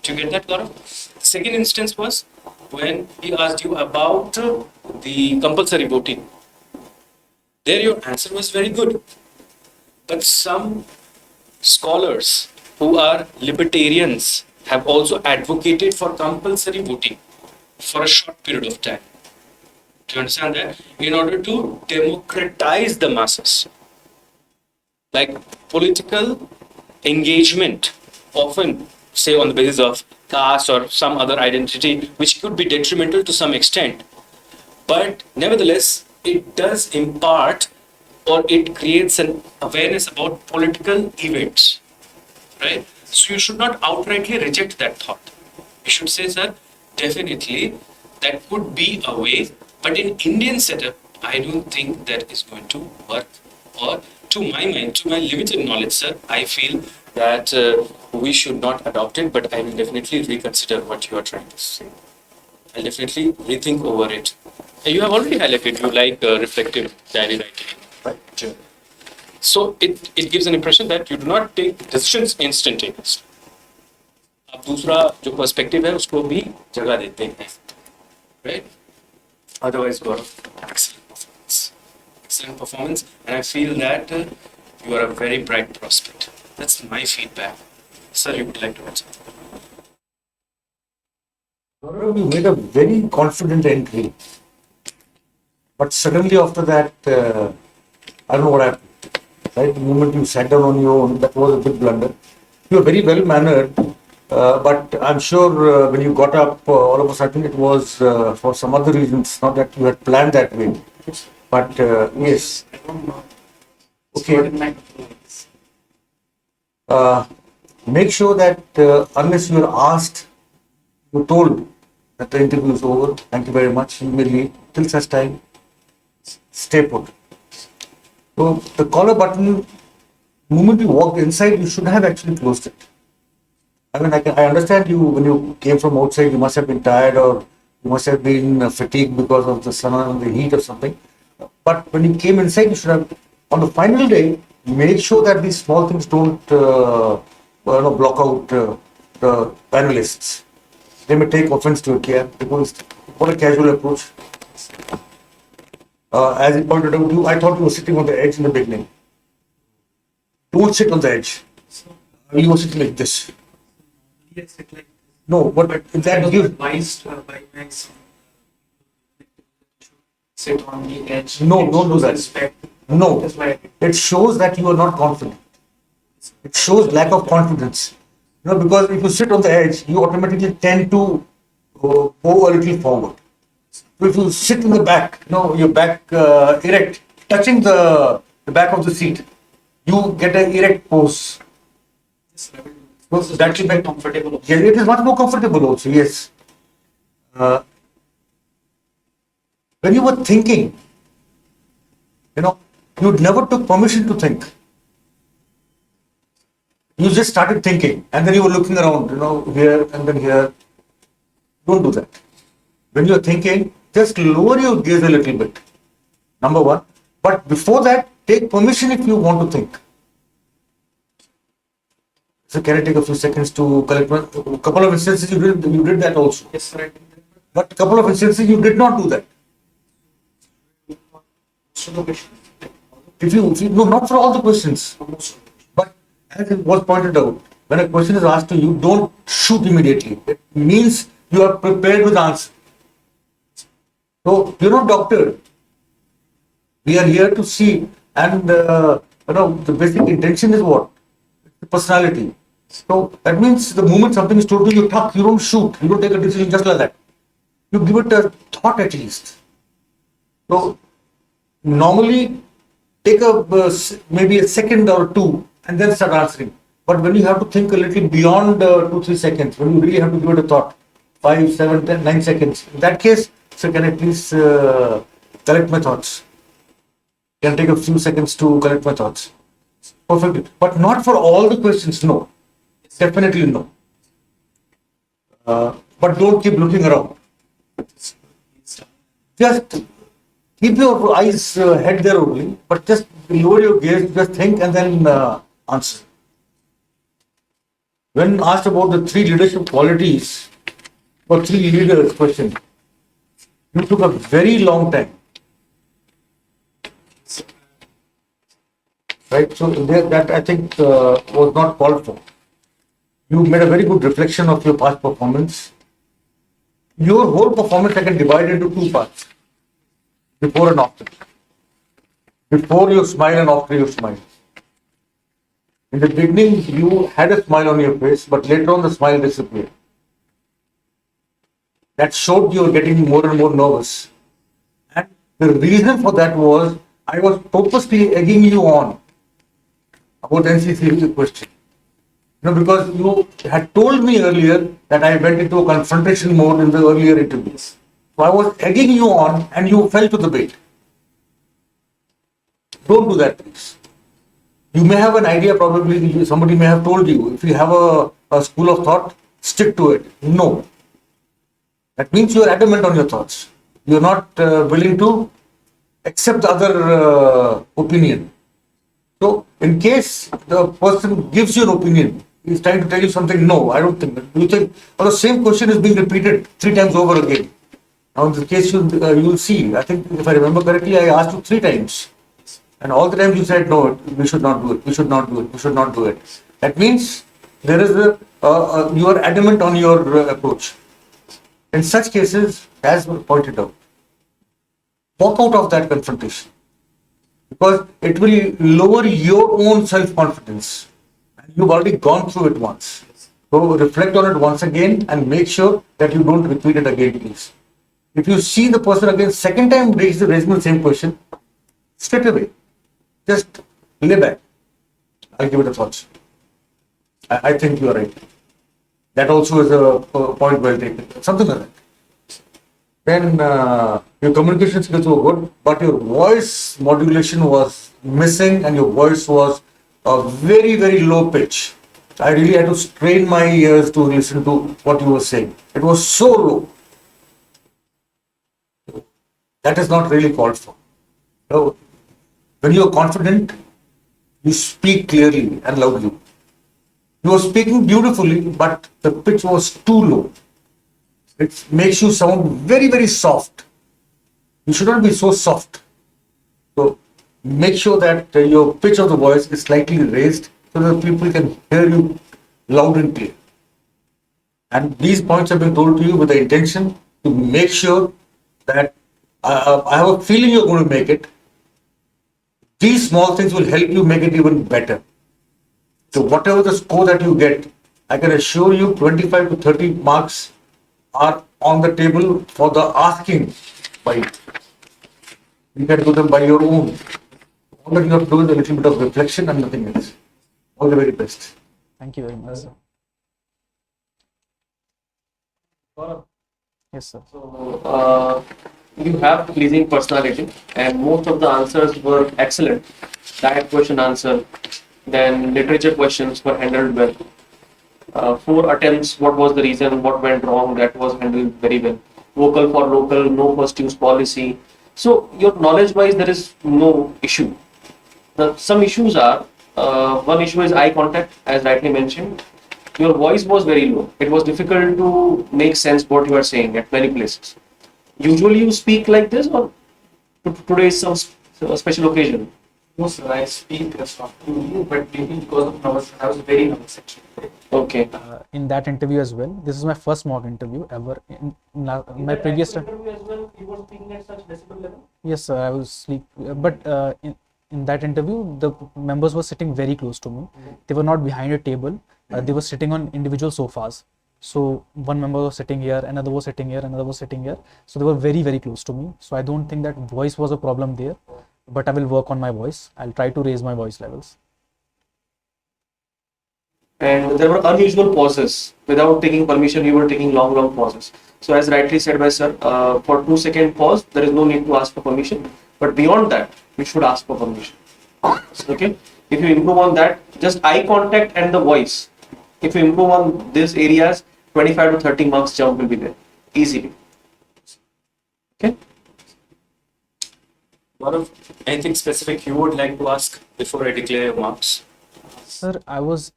Did you get that, Gaurav? The second instance was when he asked you about the compulsory voting. There your answer was very good. But some scholars who are libertarians have also advocated for compulsory voting for a short period of time. Do you understand that? In order to democratize the masses. Like political engagement, often say on the basis of caste or some other identity, which could be detrimental to some extent. But nevertheless, it does impart or it creates an awareness about political events, right? So you should not outrightly reject that thought. You should say, sir, definitely that could be a way, but in Indian setup, I don't think that is going to work. Or to my mind, to my limited knowledge, sir, I feel that we should not adopt it, but I will definitely reconsider what you are trying to say. I'll definitely rethink over it. You have already highlighted you like reflective diary writing, right? So it gives an impression that you do not take decisions instantaneously. आप दूसरा जो perspective है उसको भी जगह देते हैं, right? Otherwise, Gaurav, excellent performance, and I feel that you are a very bright prospect. That's my feedback. Sir, you would like to add something? Gaurav, you made a very confident entry, but suddenly after that, I don't know what happened. Right, the moment you sat down on your own, that was a big blunder. You were very well mannered, but I'm sure when you got up, all of a sudden it was for some other reasons, not that you had planned that way. But yes. Okay. Make sure that unless you are asked, you're told that the interview is over. Thank you very much. You may leave. Till such time, stay put. So the collar button, the moment you walked inside, you should have actually closed it. I mean, I understand you, when you came from outside, you must have been tired or you must have been fatigued because of the sun and the heat or something. But when you came inside, you should have, on the final day, make sure that these small things don't block out the panelists. They may take offense to it, yeah, because what a casual approach. As he pointed out, I thought you were sitting on the edge in the beginning. Don't sit on the edge. You were sitting like this. Yes, it like No, but that gives. advised by my son sit on the edge. No, It don't do shows that. Respect. No, That's why I did. it shows that you are not confident. It shows lack of confidence. Because if you sit on the edge, you automatically tend to go a little forward. So if you sit in the back, your back erect, touching the back of the seat, you get an erect pose. Yes, I will do. So This is that much will more be comfortable. Yeah, it is much more comfortable also, yes. When you were thinking, you never took permission to think. You just started thinking and then you were looking around, here and then here. Don't do that. When you're thinking, just lower your gaze a little bit. Number one. But before that, take permission if you want to think. So can I take a few seconds to collect a couple of instances you did that also. Yes, sir, I did. But a couple of instances you did not do that. So the question. If you no, not for all the questions. But as it was pointed out, when a question is asked to you, don't shoot immediately. It means you are prepared with the answer. So you're not doctor. We are here to see, and the basic intention is what? The personality. So that means the moment something is told to you, talk, you don't shoot, you don't take a decision just like that. You give it a thought at least. So normally take a maybe a second or two and then start answering. But when you have to think a little beyond 2-3 seconds, when you really have to give it a thought, 5, 7, 10, 9 seconds. In that case, so can I please collect my thoughts? Can take a few seconds to collect my thoughts. Perfectly. But not for all the questions, no. Definitely no. But don't keep looking around. Just keep your eyes, head there only, but just lower your gaze, just think and then answer. When asked about the 3 leadership qualities or 3 leaders question, you took a very long time. Right? So that I think was not called for. You made a very good reflection of your past performance. Your whole performance I can divide into 2 parts. Before and after. Before you smile and after you smile. In the beginning, you had a smile on your face, but later on the smile disappeared. That showed you were getting more and more nervous. And the reason for that was, I was purposely egging you on about NCC question. Because you had told me earlier that I went into a confrontation mode in the earlier interviews. So I was egging you on and you fell to the bait. Don't do that, please. You may have an idea, probably somebody may have told you, if you have a school of thought, stick to it. No. That means you are adamant on your thoughts. You are not willing to accept the other opinion. So, in case the person gives you an opinion, he is trying to tell you something, no, I don't think that. You think, well, the same question is being repeated 3 times over again. Now, in this case, you will see, I think, if I remember correctly, I asked you 3 times. And all the times you said, no, we should not do it, we should not do it, we should not do it. That means there is you are adamant on your approach. In such cases, as pointed out, walk out of that confrontation. Because it will lower your own self-confidence. You've already gone through it once. So reflect on it once again and make sure that you don't repeat it again, please. If you see the person again, second time raising the same question, straight away, just lay back. I'll give it a thought. I think you are right. That also is a point well taken. Something like that. Then your communication skills were good, but your voice modulation was missing and your voice was a very, very low pitch. I really had to strain my ears to listen to what you were saying. It was so low. That is not really called for. So, when you are confident, you speak clearly and loudly. You were speaking beautifully, but the pitch was too low. It makes you sound very, very soft. You should not be so soft. So, make sure that your pitch of the voice is slightly raised so that people can hear you loud and clear. And these points have been told to you with the intention to make sure that I have a feeling you're going to make it. These small things will help you make it even better. So whatever the score that you get, I can assure you 25 to 30 marks are on the table for the asking by you. You can do them by your own. All that you have to do is a little bit of reflection and nothing else. All the very best. Thank you very much, sir. Yes, sir. So, you have pleasing personality, and most of the answers were excellent. Direct question answer, then literature questions were handled well. 4 attempts, what was the reason, what went wrong, that was handled very well. Vocal for local, no first use policy. So, your knowledge wise, there is no issue. Some issues are, one issue is eye contact, as rightly mentioned. Your voice was very low. It was difficult to make sense what you are saying at many places. Usually you speak like this, or today is some special occasion? No, sir, I speak softly, but maybe because of nervous, I was very nervous actually. Okay. In that interview as well, this is my first mock interview ever. In my previous time. interview as well, you were speaking at such decibel level? Yes, sir, I was sleep, but in that interview, the members were sitting very close to me. They were not behind a table. They were sitting on individual sofas. So one member was sitting here, another was sitting here, another was sitting here. So they were very, very close to me. So I don't think that voice was a problem there, but I will work on my voice. I'll try to raise my voice levels. And there were unusual pauses. Without taking permission, you were taking long, long pauses. So as rightly said by sir, for 2 second pause, there is no need to ask for permission. But beyond that, we should ask for permission. Okay? If you improve on that, just eye contact and the voice. If you improve on these areas, 25 to 30 marks jump will be there. Easily. Okay? Gaurav, anything specific you would like to ask before I declare your marks? Sir, I was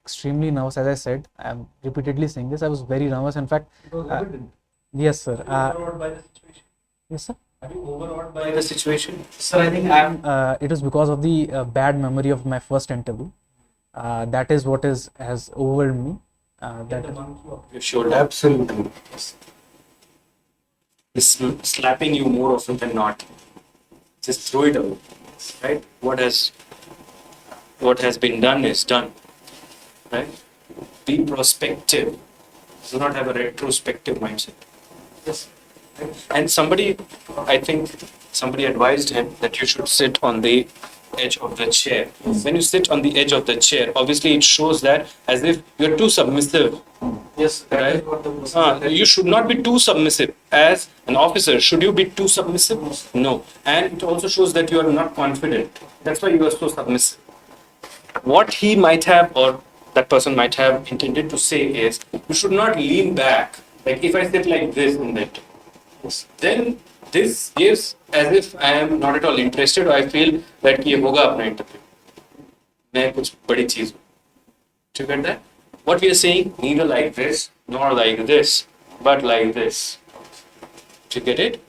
extremely nervous. As I said, I'm repeatedly saying this. I was very nervous. In fact, yes, sir. Overawed by the situation? Yes, sir. Are you overawed by the situation? Sir, I think it was because of the bad memory of my first interview. That is what has overwhelmed me. Get the monkey off your shoulder. Absolutely. It's slapping you more often than not. Just throw it away. Right? What has been done is done. Right? Be prospective. Do not have a retrospective mindset. Yes. And I think somebody advised him that you should sit on the edge of the chair. When you sit on the edge of the chair, obviously it shows that as if you're too submissive. Yes, that Right? is what the person You should not be too submissive. As an officer, should you be too submissive? No. And it also shows that you are not confident. That's why you are so submissive. What he might have, or that person might have intended to say is, you should not lean back. Like if I sit like this in that, then this gives as if I am not at all interested, or I feel that ये होगा अपना interview. मैं कुछ बड़ी चीज हूँ. Do you get that? What we are saying, neither like this nor like this, but like this. Do you get it?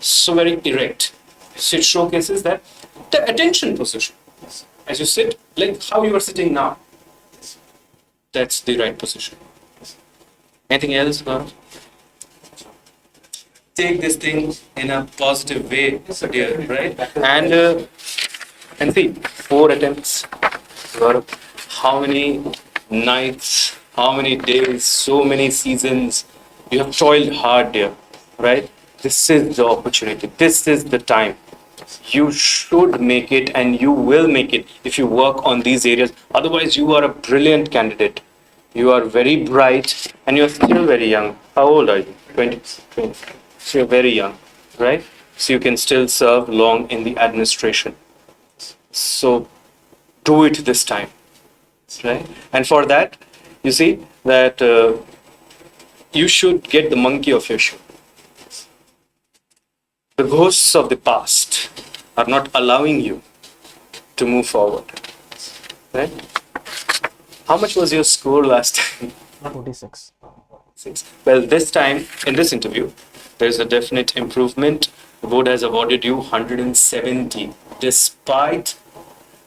So very erect. So it showcases that the attention position. As you sit, like how you are sitting now. That's the right position. Anything else, Gaurav? Take this thing in a positive way, dear, right? And see, 4 attempts. Gaurav, how many nights, how many days, so many seasons. You have toiled hard, dear, right? This is the opportunity. This is the time. You should make it, and you will make it if you work on these areas. Otherwise, you are a brilliant candidate. You are very bright, and you are still very young. How old are you? 20. So you're very young, right? So you can still serve long in the administration. So do it this time, right? And for that, you see that you should get the monkey off your shoe. The ghosts of the past are not allowing you to move forward, right? How much was your score last time? 46. Well, this time, in this interview, there is a definite improvement. The board has awarded you 170, despite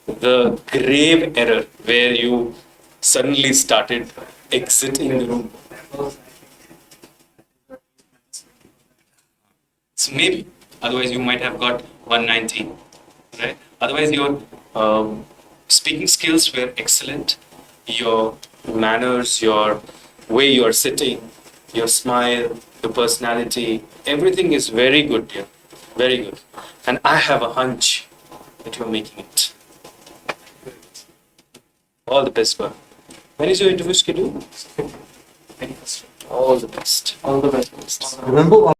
the grave error where you suddenly started exiting the room. So maybe, otherwise you might have got 190, right? Otherwise your speaking skills were excellent. Your manners, your way you are sitting, your smile, your personality, everything is very good, dear. Very good. And I have a hunch that you're making it. All the best, Gaurav. When is your interview schedule? All the best. All the best. Remember